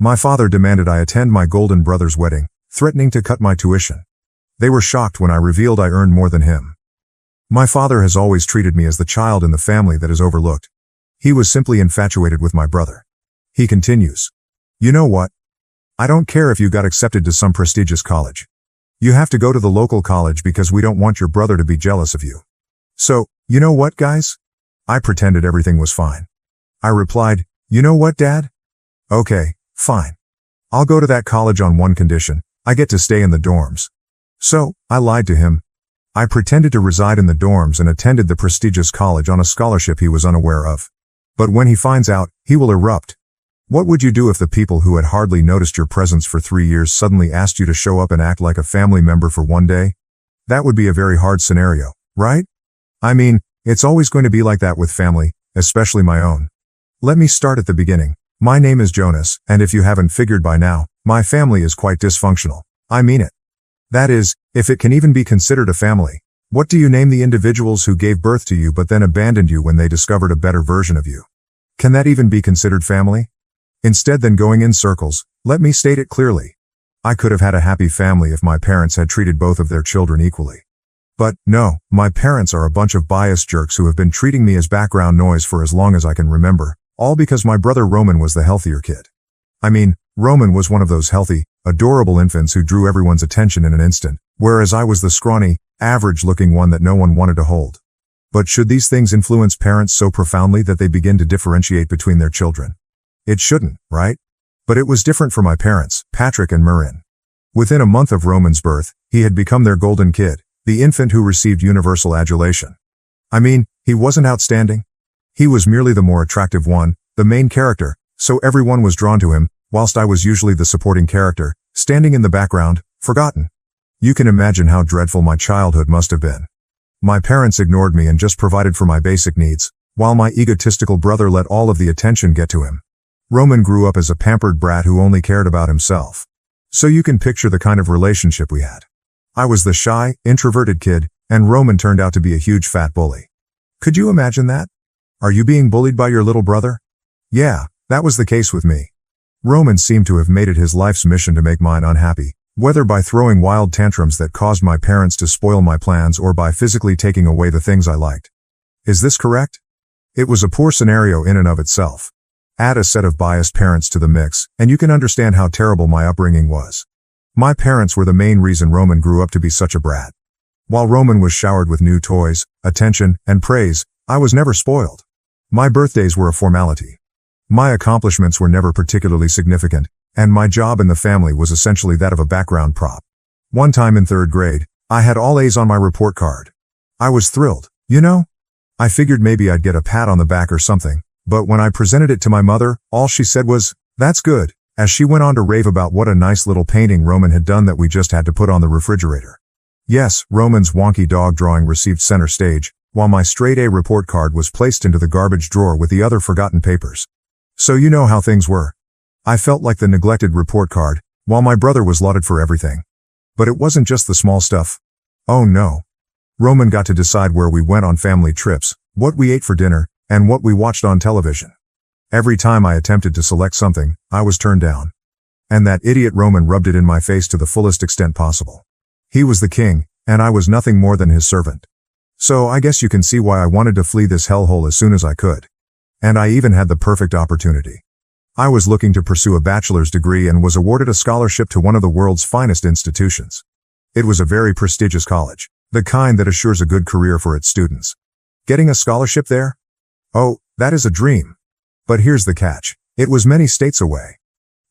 My father demanded I attend my golden brother's wedding, threatening to cut my tuition. They were shocked when I revealed I earned more than him. My father has always treated me as the child in the family that is overlooked. He was simply infatuated with my brother. He continues. You know what? I don't care if you got accepted to some prestigious college. You have to go to the local college because we don't want your brother to be jealous of you. So, you know what, guys? I pretended everything was fine. I replied, you know what, Dad? Okay, fine. I'll go to that college on one condition. I get to stay in the dorms. So, I lied to him. I pretended to reside in the dorms and attended the prestigious college on a scholarship he was unaware of. But when he finds out, he will erupt. What would you do if the people who had hardly noticed your presence for 3 years suddenly asked you to show up and act like a family member for one day? That would be a very hard scenario, right? I mean, it's always going to be like that with family, especially my own. Let me start at the beginning. My name is Jonas, and if you haven't figured by now, my family is quite dysfunctional. I mean it. That is, if it can even be considered a family. What do you name the individuals who gave birth to you but then abandoned you when they discovered a better version of you? Can that even be considered family? Instead than going in circles, let me state it clearly. I could have had a happy family if my parents had treated both of their children equally. But, no, my parents are a bunch of biased jerks who have been treating me as background noise for as long as I can remember, all because my brother Roman was the healthier kid. I mean, Roman was one of those healthy, adorable infants who drew everyone's attention in an instant, whereas I was the scrawny, average-looking one that no one wanted to hold. But should these things influence parents so profoundly that they begin to differentiate between their children? It shouldn't, right? But it was different for my parents, Patrick and Marin. Within a month of Roman's birth, he had become their golden kid, the infant who received universal adulation. I mean, he wasn't outstanding. He was merely the more attractive one, the main character, so everyone was drawn to him, whilst I was usually the supporting character, standing in the background, forgotten. You can imagine how dreadful my childhood must have been. My parents ignored me and just provided for my basic needs, while my egotistical brother let all of the attention get to him. Roman grew up as a pampered brat who only cared about himself. So you can picture the kind of relationship we had. I was the shy, introverted kid, and Roman turned out to be a huge fat bully. Could you imagine that? Are you being bullied by your little brother? Yeah, that was the case with me. Roman seemed to have made it his life's mission to make mine unhappy, whether by throwing wild tantrums that caused my parents to spoil my plans or by physically taking away the things I liked. Is this correct? It was a poor scenario in and of itself. Add a set of biased parents to the mix, and you can understand how terrible my upbringing was. My parents were the main reason Roman grew up to be such a brat. While Roman was showered with new toys, attention, and praise, I was never spoiled. My birthdays were a formality. My accomplishments were never particularly significant, and my job in the family was essentially that of a background prop. One time in 3rd grade, I had all A's on my report card. I was thrilled, you know? I figured maybe I'd get a pat on the back or something. But when I presented it to my mother, all she said was, "That's good," as she went on to rave about what a nice little painting Roman had done that we just had to put on the refrigerator. Yes, Roman's wonky dog drawing received center stage, while my straight A report card was placed into the garbage drawer with the other forgotten papers. So you know how things were. I felt like the neglected report card, while my brother was lauded for everything. But it wasn't just the small stuff. Oh no. Roman got to decide where we went on family trips, what we ate for dinner, and what we watched on television. Every time I attempted to select something, I was turned down. And that idiot Roman rubbed it in my face to the fullest extent possible. He was the king, and I was nothing more than his servant. So I guess you can see why I wanted to flee this hellhole as soon as I could. And I even had the perfect opportunity. I was looking to pursue a bachelor's degree and was awarded a scholarship to one of the world's finest institutions. It was a very prestigious college, the kind that assures a good career for its students. Getting a scholarship there? Oh, that is a dream. But here's the catch. It was many states away.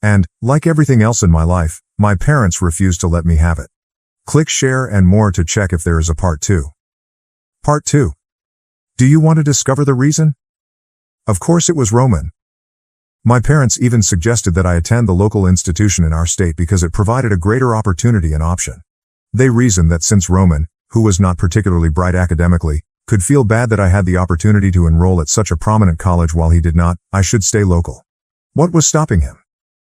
And, like everything else in my life, my parents refused to let me have it. Click share and more to check if there is a part 2. Part 2. Do you want to discover the reason? Of course it was Roman. My parents even suggested that I attend the local institution in our state because it provided a greater opportunity and option. They reasoned that since Roman, who was not particularly bright academically, could feel bad that I had the opportunity to enroll at such a prominent college while he did not, I should stay local. What was stopping him?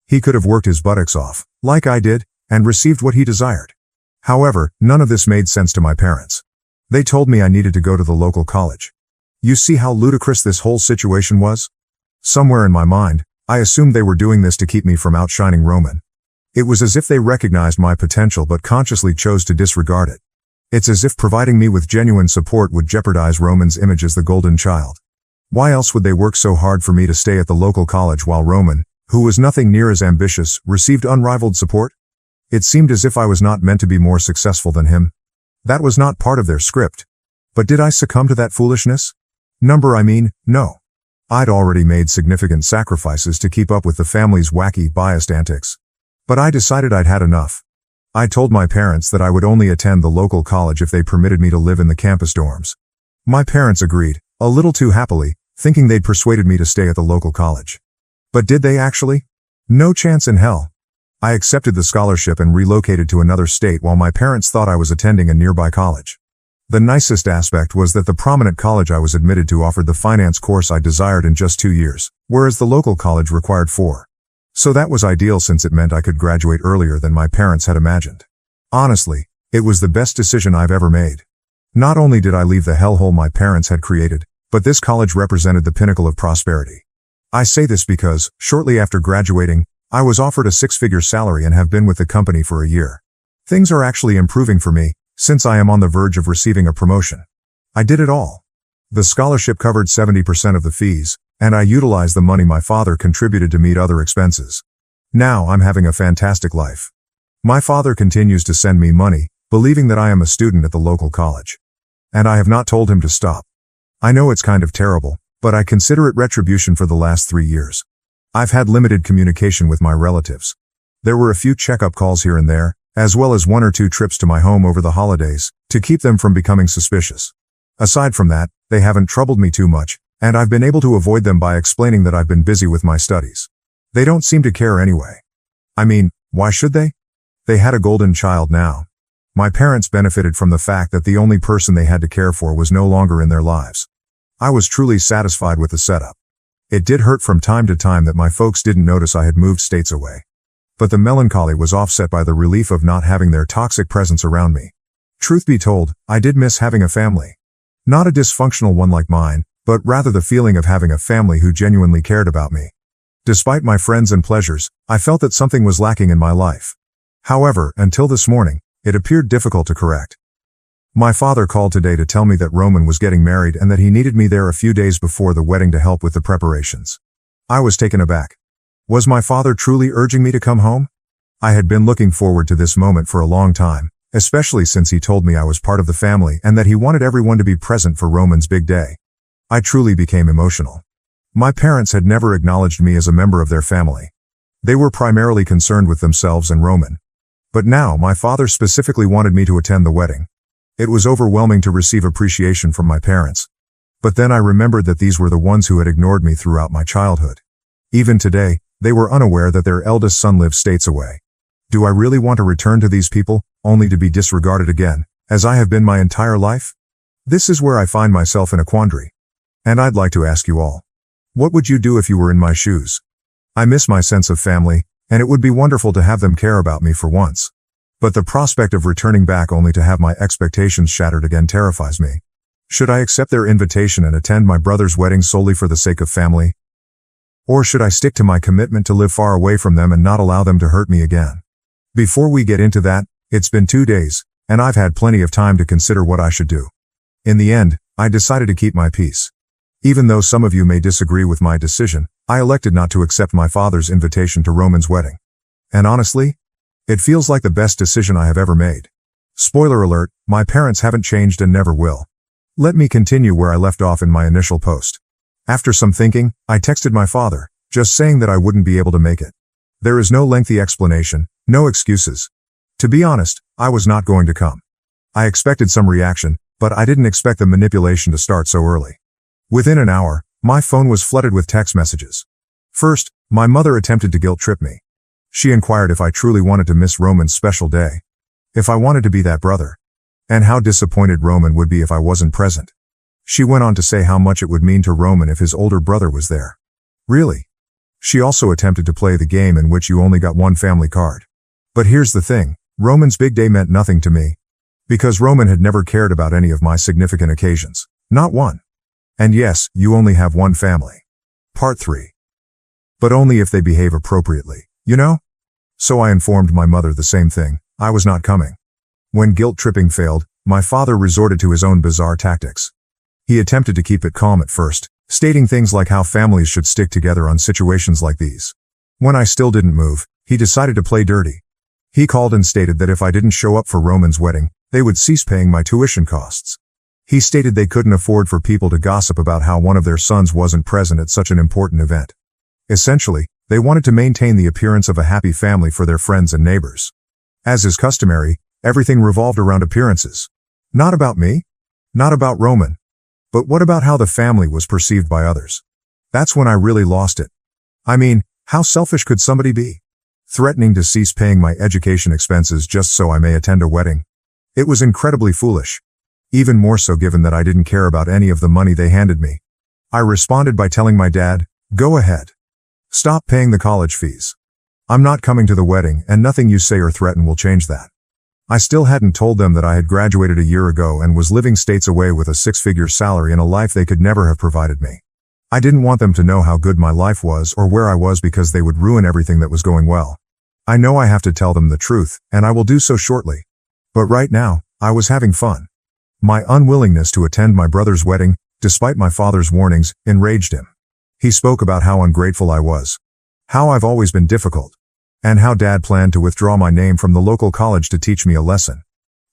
He could have worked his buttocks off, like I did, and received what he desired. However, none of this made sense to my parents. They told me I needed to go to the local college. You see how ludicrous this whole situation was? Somewhere in my mind, I assumed they were doing this to keep me from outshining Roman. It was as if they recognized my potential but consciously chose to disregard it. It's as if providing me with genuine support would jeopardize Roman's image as the golden child. Why else would they work so hard for me to stay at the local college while Roman, who was nothing near as ambitious, received unrivaled support? It seemed as if I was not meant to be more successful than him. That was not part of their script. But did I succumb to that foolishness? No. I'd already made significant sacrifices to keep up with the family's wacky, biased antics. But I decided I'd had enough. I told my parents that I would only attend the local college if they permitted me to live in the campus dorms. My parents agreed, a little too happily, thinking they'd persuaded me to stay at the local college. But did they actually? No chance in hell. I accepted the scholarship and relocated to another state while my parents thought I was attending a nearby college. The nicest aspect was that the prominent college I was admitted to offered the finance course I desired in just 2 years, whereas the local college required 4. So that was ideal since it meant I could graduate earlier than my parents had imagined. Honestly, it was the best decision I've ever made. Not only did I leave the hellhole my parents had created, but this college represented the pinnacle of prosperity. I say this because, shortly after graduating, I was offered a 6-figure salary and have been with the company for a year. Things are actually improving for me, since I am on the verge of receiving a promotion. I did it all. The scholarship covered 70% of the fees, and I utilized the money my father contributed to meet other expenses. Now I'm having a fantastic life. My father continues to send me money, believing that I am a student at the local college. And I have not told him to stop. I know it's kind of terrible, but I consider it retribution for the last 3 years. I've had limited communication with my relatives. There were a few checkup calls here and there, as well as 1 or 2 trips to my home over the holidays, to keep them from becoming suspicious. Aside from that, they haven't troubled me too much, and I've been able to avoid them by explaining that I've been busy with my studies. They don't seem to care anyway. Why should they? They had a golden child now. My parents benefited from the fact that the only person they had to care for was no longer in their lives. I was truly satisfied with the setup. It did hurt from time to time that my folks didn't notice I had moved states away. But the melancholy was offset by the relief of not having their toxic presence around me. Truth be told, I did miss having a family. Not a dysfunctional one like mine, but rather the feeling of having a family who genuinely cared about me. Despite my friends and pleasures, I felt that something was lacking in my life. However, until this morning, it appeared difficult to correct. My father called today to tell me that Roman was getting married and that he needed me there a few days before the wedding to help with the preparations. I was taken aback. Was my father truly urging me to come home? I had been looking forward to this moment for a long time, especially since he told me I was part of the family and that he wanted everyone to be present for Roman's big day. I truly became emotional. My parents had never acknowledged me as a member of their family. They were primarily concerned with themselves and Roman. But now my father specifically wanted me to attend the wedding. It was overwhelming to receive appreciation from my parents. But then I remembered that these were the ones who had ignored me throughout my childhood. Even today, they were unaware that their eldest son lived states away. Do I really want to return to these people, only to be disregarded again, as I have been my entire life? This is where I find myself in a quandary. And I'd like to ask you all. What would you do if you were in my shoes? I miss my sense of family, and it would be wonderful to have them care about me for once. But the prospect of returning back only to have my expectations shattered again terrifies me. Should I accept their invitation and attend my brother's wedding solely for the sake of family? Or should I stick to my commitment to live far away from them and not allow them to hurt me again? Before we get into that, it's been 2 days, and I've had plenty of time to consider what I should do. In the end, I decided to keep my peace. Even though some of you may disagree with my decision, I elected not to accept my father's invitation to Roman's wedding. And honestly, it feels like the best decision I have ever made. Spoiler alert, my parents haven't changed and never will. Let me continue where I left off in my initial post. After some thinking, I texted my father, just saying that I wouldn't be able to make it. There is no lengthy explanation, no excuses. To be honest, I was not going to come. I expected some reaction, but I didn't expect the manipulation to start so early. Within an hour, my phone was flooded with text messages. First, my mother attempted to guilt-trip me. She inquired if I truly wanted to miss Roman's special day. If I wanted to be that brother. And how disappointed Roman would be if I wasn't present. She went on to say how much it would mean to Roman if his older brother was there. Really? She also attempted to play the game in which you only got one family card. But here's the thing, Roman's big day meant nothing to me. Because Roman had never cared about any of my significant occasions. Not one. And yes, you only have one family. Part 3. But only if they behave appropriately, you know? So I informed my mother the same thing. I was not coming. When guilt-tripping failed, my father resorted to his own bizarre tactics. He attempted to keep it calm at first, stating things like how families should stick together on situations like these. When I still didn't move, he decided to play dirty. He called and stated that if I didn't show up for Roman's wedding, they would cease paying my tuition costs. He stated they couldn't afford for people to gossip about how one of their sons wasn't present at such an important event. Essentially, they wanted to maintain the appearance of a happy family for their friends and neighbors. As is customary, everything revolved around appearances. Not about me. Not about Roman. But what about how the family was perceived by others? That's when I really lost it. I mean, how selfish could somebody be? Threatening to cease paying my education expenses just so I may attend a wedding. It was incredibly foolish. Even more so given that I didn't care about any of the money they handed me. I responded by telling my dad, "Go ahead. Stop paying the college fees. I'm not coming to the wedding, and nothing you say or threaten will change that." I still hadn't told them that I had graduated a year ago and was living states away with a six-figure salary and a life they could never have provided me. I didn't want them to know how good my life was or where I was because they would ruin everything that was going well. I know I have to tell them the truth, and I will do so shortly. But right now, I was having fun. My unwillingness to attend my brother's wedding, despite my father's warnings, enraged him. He spoke about how ungrateful I was, how I've always been difficult, and how Dad planned to withdraw my name from the local college to teach me a lesson.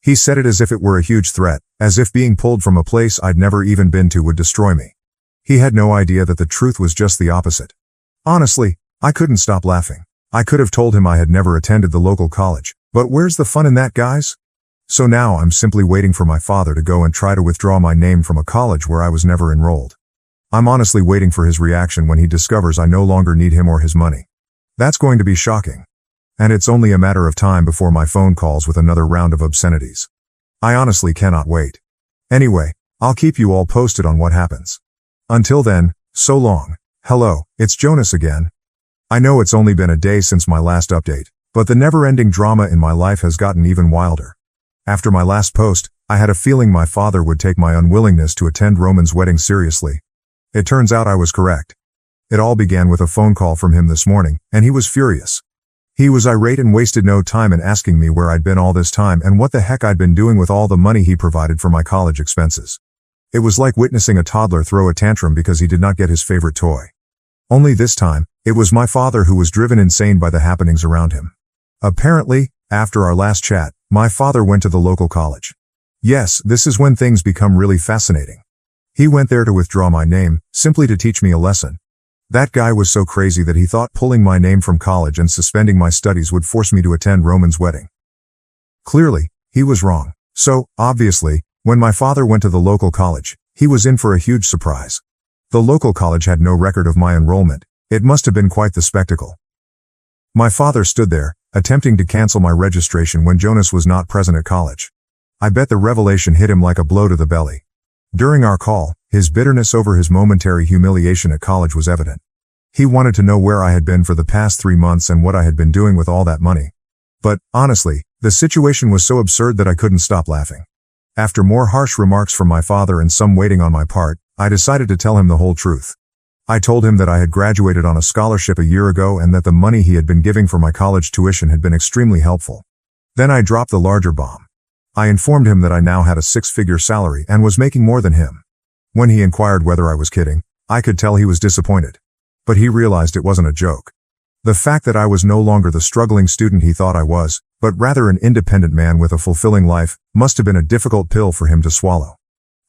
He said it as if it were a huge threat, as if being pulled from a place I'd never even been to would destroy me. He had no idea that the truth was just the opposite. Honestly, I couldn't stop laughing. I could have told him I had never attended the local college, but where's the fun in that, guys? So now I'm simply waiting for my father to go and try to withdraw my name from a college where I was never enrolled. I'm honestly waiting for his reaction when he discovers I no longer need him or his money. That's going to be shocking. And it's only a matter of time before my phone calls with another round of obscenities. I honestly cannot wait. Anyway, I'll keep you all posted on what happens. Until then, so long. Hello, it's Jonas again. I know it's only been a day since my last update, but the never-ending drama in my life has gotten even wilder. After my last post, I had a feeling my father would take my unwillingness to attend Roman's wedding seriously. It turns out I was correct. It all began with a phone call from him this morning, and he was furious. He was irate and wasted no time in asking me where I'd been all this time and what the heck I'd been doing with all the money he provided for my college expenses. It was like witnessing a toddler throw a tantrum because he did not get his favorite toy. Only this time, it was my father who was driven insane by the happenings around him. Apparently, after our last chat, my father went to the local college. Yes, this is when things become really fascinating. He went there to withdraw my name, simply to teach me a lesson. That guy was so crazy that he thought pulling my name from college and suspending my studies would force me to attend Roman's wedding. Clearly, he was wrong. So, obviously, when my father went to the local college, he was in for a huge surprise. The local college had no record of my enrollment. It must have been quite the spectacle. My father stood there, attempting to cancel my registration when Jonas was not present at college. I bet the revelation hit him like a blow to the belly. During our call, his bitterness over his momentary humiliation at college was evident. He wanted to know where I had been for the past 3 months and what I had been doing with all that money. But, honestly, the situation was so absurd that I couldn't stop laughing. After more harsh remarks from my father and some waiting on my part, I decided to tell him the whole truth. I told him that I had graduated on a scholarship a year ago and that the money he had been giving for my college tuition had been extremely helpful. Then I dropped the larger bomb. I informed him that I now had a six-figure salary and was making more than him. When he inquired whether I was kidding, I could tell he was disappointed. But he realized it wasn't a joke. The fact that I was no longer the struggling student he thought I was, but rather an independent man with a fulfilling life, must have been a difficult pill for him to swallow.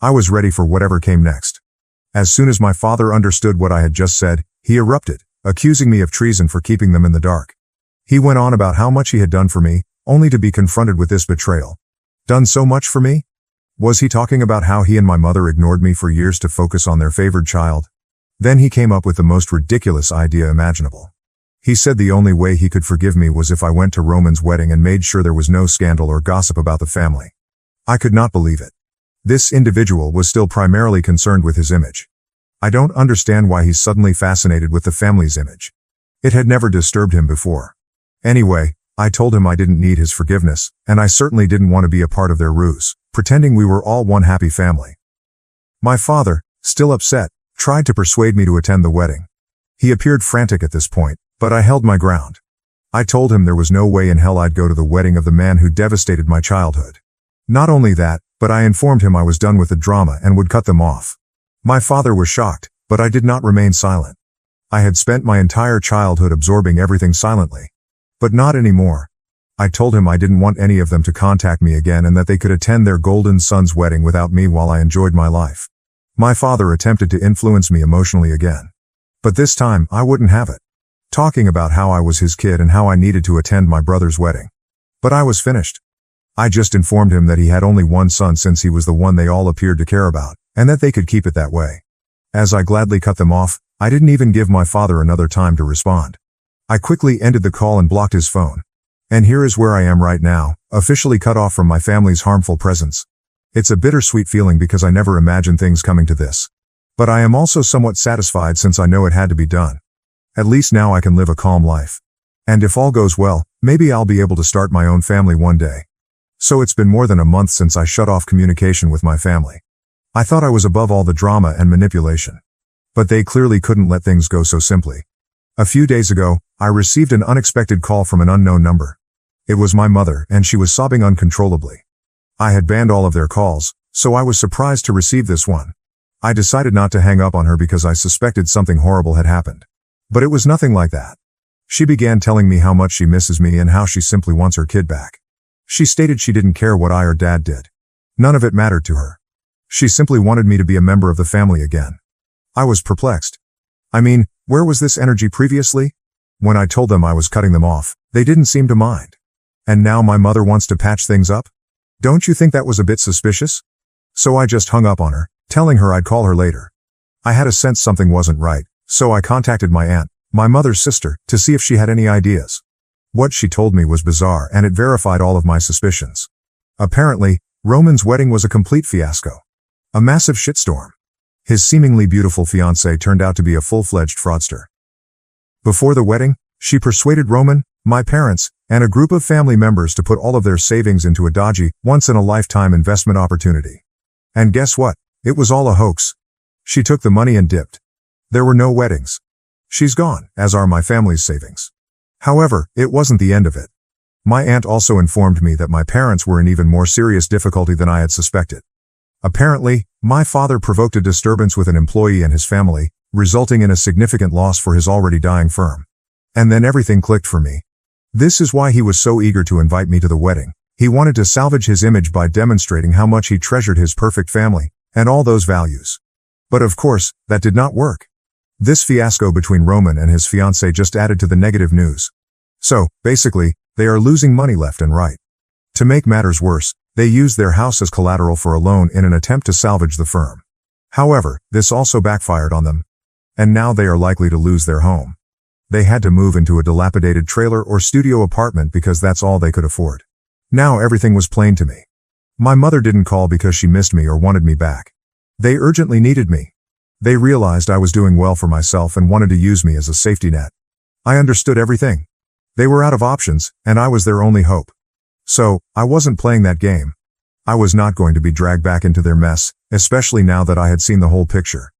I was ready for whatever came next. As soon as my father understood what I had just said, he erupted, accusing me of treason for keeping them in the dark. He went on about how much he had done for me, only to be confronted with this betrayal. Done so much for me? Was he talking about how he and my mother ignored me for years to focus on their favored child? Then he came up with the most ridiculous idea imaginable. He said the only way he could forgive me was if I went to Roman's wedding and made sure there was no scandal or gossip about the family. I could not believe it. This individual was still primarily concerned with his image. I don't understand why he's suddenly fascinated with the family's image. It had never disturbed him before. Anyway, I told him I didn't need his forgiveness, and I certainly didn't want to be a part of their ruse, pretending we were all one happy family. My father, still upset, tried to persuade me to attend the wedding. He appeared frantic at this point, but I held my ground. I told him there was no way in hell I'd go to the wedding of the man who devastated my childhood. Not only that, but I informed him I was done with the drama and would cut them off. My father was shocked, but I did not remain silent. I had spent my entire childhood absorbing everything silently. But not anymore. I told him I didn't want any of them to contact me again and that they could attend their golden son's wedding without me while I enjoyed my life. My father attempted to influence me emotionally again. But this time, I wouldn't have it. Talking about how I was his kid and how I needed to attend my brother's wedding. But I was finished. I just informed him that he had only one son since he was the one they all appeared to care about, and that they could keep it that way. As I gladly cut them off, I didn't even give my father another time to respond. I quickly ended the call and blocked his phone. And here is where I am right now, officially cut off from my family's harmful presence. It's a bittersweet feeling because I never imagined things coming to this. But I am also somewhat satisfied since I know it had to be done. At least now I can live a calm life. And if all goes well, maybe I'll be able to start my own family one day. So it's been more than a month since I shut off communication with my family. I thought I was above all the drama and manipulation. But they clearly couldn't let things go so simply. A few days ago, I received an unexpected call from an unknown number. It was my mother, and she was sobbing uncontrollably. I had banned all of their calls, so I was surprised to receive this one. I decided not to hang up on her because I suspected something horrible had happened. But it was nothing like that. She began telling me how much she misses me and how she simply wants her kid back. She stated she didn't care what I or Dad did. None of it mattered to her. She simply wanted me to be a member of the family again. I was perplexed. I mean, where was this energy previously? When I told them I was cutting them off, they didn't seem to mind. And now my mother wants to patch things up? Don't you think that was a bit suspicious? So I just hung up on her, telling her I'd call her later. I had a sense something wasn't right, so I contacted my aunt, my mother's sister, to see if she had any ideas. What she told me was bizarre and it verified all of my suspicions. Apparently, Roman's wedding was a complete fiasco. A massive shitstorm. His seemingly beautiful fiancée turned out to be a full-fledged fraudster. Before the wedding, she persuaded Roman, my parents, and a group of family members to put all of their savings into a dodgy, once-in-a-lifetime investment opportunity. And guess what? It was all a hoax. She took the money and dipped. There were no weddings. She's gone, as are my family's savings. However, it wasn't the end of it. My aunt also informed me that my parents were in even more serious difficulty than I had suspected. Apparently, my father provoked a disturbance with an employee and his family, resulting in a significant loss for his already dying firm. And then everything clicked for me. This is why he was so eager to invite me to the wedding. He wanted to salvage his image by demonstrating how much he treasured his perfect family, and all those values. But of course, that did not work. This fiasco between Roman and his fiancée just added to the negative news. So, basically, they are losing money left and right. To make matters worse, they used their house as collateral for a loan in an attempt to salvage the firm. However, this also backfired on them. And now they are likely to lose their home. They had to move into a dilapidated trailer or studio apartment because that's all they could afford. Now everything was plain to me. My mother didn't call because she missed me or wanted me back. They urgently needed me. They realized I was doing well for myself and wanted to use me as a safety net. I understood everything. They were out of options, and I was their only hope. So, I wasn't playing that game. I was not going to be dragged back into their mess, especially now that I had seen the whole picture.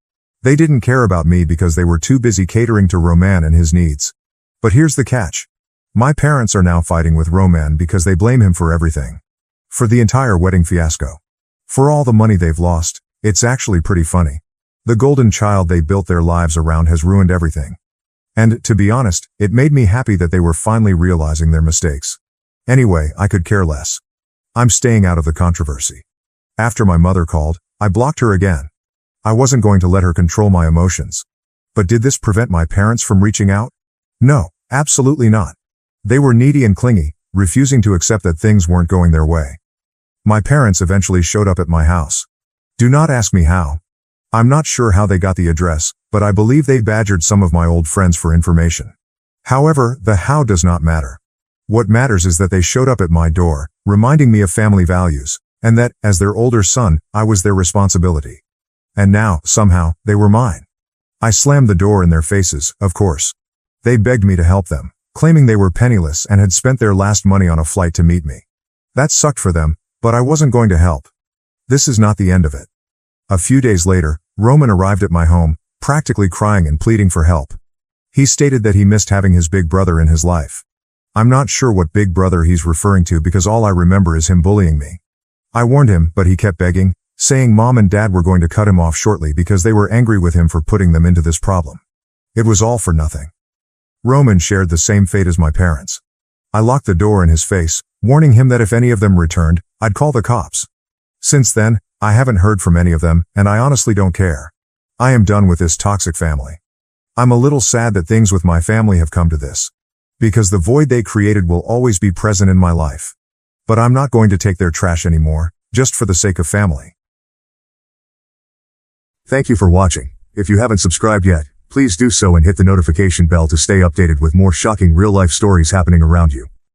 They didn't care about me because they were too busy catering to Roman and his needs. But here's the catch. My parents are now fighting with Roman because they blame him for everything. For the entire wedding fiasco. For all the money they've lost. It's actually pretty funny. The golden child they built their lives around has ruined everything. And, to be honest, it made me happy that they were finally realizing their mistakes. Anyway, I could care less. I'm staying out of the controversy. After my mother called, I blocked her again. I wasn't going to let her control my emotions. But did this prevent my parents from reaching out? No, absolutely not. They were needy and clingy, refusing to accept that things weren't going their way. My parents eventually showed up at my house. Do not ask me how. I'm not sure how they got the address, but I believe they badgered some of my old friends for information. However, the how does not matter. What matters is that they showed up at my door, reminding me of family values, and that, as their older son, I was their responsibility. And now, somehow, they were mine. I slammed the door in their faces, of course. They begged me to help them, claiming they were penniless and had spent their last money on a flight to meet me. That sucked for them, but I wasn't going to help. This is not the end of it. A few days later, Roman arrived at my home, practically crying and pleading for help. He stated that he missed having his big brother in his life. I'm not sure what big brother he's referring to because all I remember is him bullying me. I warned him, but he kept begging, saying mom and dad were going to cut him off shortly because they were angry with him for putting them into this problem. It was all for nothing. Roman shared the same fate as my parents. I locked the door in his face, warning him that if any of them returned, I'd call the cops. Since then, I haven't heard from any of them, and I honestly don't care. I am done with this toxic family. I'm a little sad that things with my family have come to this. Because the void they created will always be present in my life. But I'm not going to take their trash anymore, just for the sake of family. Thank you for watching. If you haven't subscribed yet, please do so and hit the notification bell to stay updated with more shocking real-life stories happening around you.